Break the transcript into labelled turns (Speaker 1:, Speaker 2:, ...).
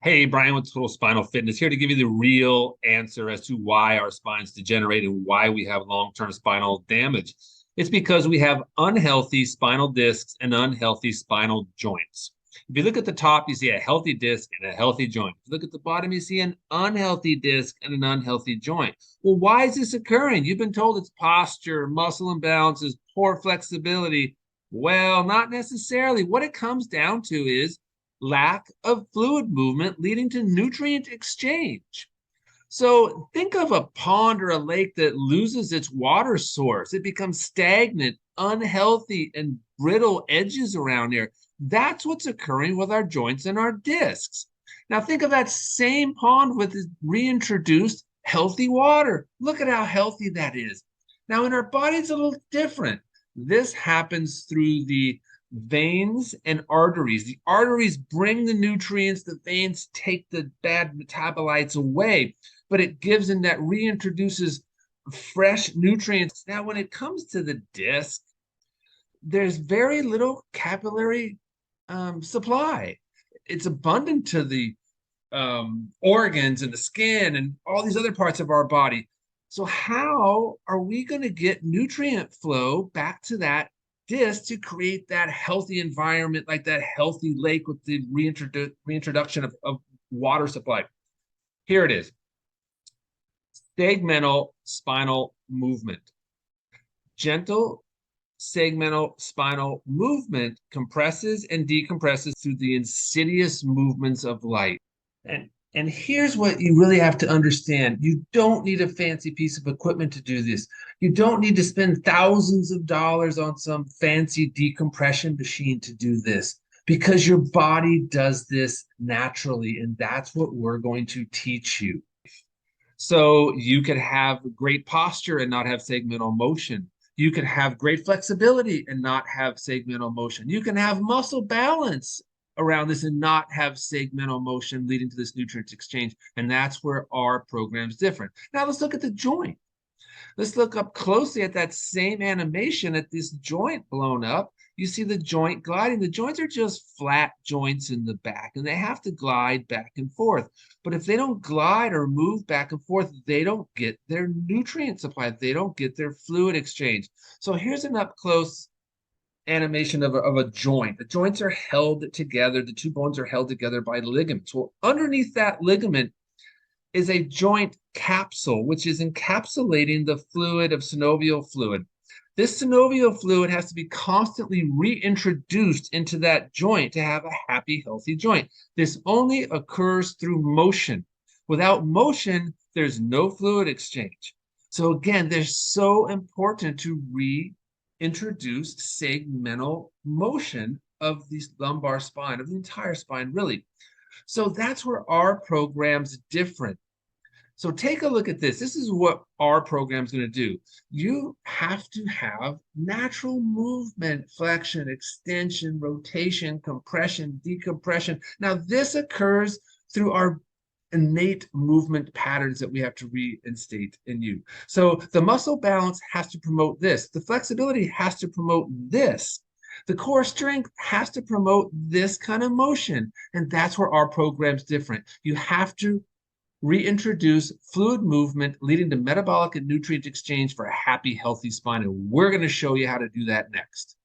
Speaker 1: Hey, Brian with Total Spinal Fitness here to give you the real answer as to why our spines degenerate and why we have long-term spinal damage. It's because we have unhealthy spinal discs and unhealthy spinal joints. If you look at the top, you see a healthy disc and a healthy joint. If you look at the bottom, you see an unhealthy disc and an unhealthy joint. Well, why is this occurring? You've been told it's posture, muscle imbalances, poor flexibility. Well, not necessarily. What it comes down to is lack of fluid movement leading to nutrient exchange. So think of a pond or a lake that loses its water source. It becomes stagnant, unhealthy, and brittle edges around here. That's what's occurring with our joints and our discs. Now think of that same pond with reintroduced healthy water. Look at how healthy that is. Now in our body, it's a little different. This happens through the veins and arteries. The arteries bring the nutrients, the veins take the bad metabolites away, but it gives and that reintroduces fresh nutrients. Now, when it comes to the disc, there's very little capillary supply. It's abundant to the organs and the skin and all these other parts of our body. So how are we going to get nutrient flow back to that disc to create that healthy environment, like that healthy lake with the reintroduction of water supply? Here it is. Segmental spinal movement. Gentle segmental spinal movement compresses and decompresses through the insidious movements of light. And here's what you really have to understand. You don't need a fancy piece of equipment to do this. You don't need to spend thousands of dollars on some fancy decompression machine to do this because your body does this naturally. And that's what we're going to teach you. So you could have great posture and not have segmental motion. You can have great flexibility and not have segmental motion. You can have muscle balance around this and not have segmental motion leading to this nutrient exchange. And that's where our program is different. Now let's look at the joint. Let's look up closely at that same animation at this joint blown up. You see the joint gliding. The joints are just flat joints in the back, and they have to glide back and forth. But if they don't glide or move back and forth, they don't get their nutrient supply. They don't get their fluid exchange. So here's an up close animation of a joint. The joints are held together. The two bones are held together by ligaments. Well, underneath that ligament is a joint capsule, which is encapsulating the fluid of synovial fluid. This synovial fluid has to be constantly reintroduced into that joint to have a happy, healthy joint. This only occurs through motion. Without motion, there's no fluid exchange. So again, they're so important to reintroduce segmental motion of the lumbar spine, of the entire spine, really. So that's where our program's different. So take a look at this. This is what our program's going to do. You have to have natural movement, flexion, extension, rotation, compression, decompression. Now, this occurs through our innate movement patterns that we have to reinstate in you. So the muscle balance has to promote this. The flexibility has to promote this. The core strength has to promote this kind of motion. And that's where our program's different. You have to reintroduce fluid movement leading to metabolic and nutrient exchange for a happy, healthy spine. And we're going to show you how to do that next.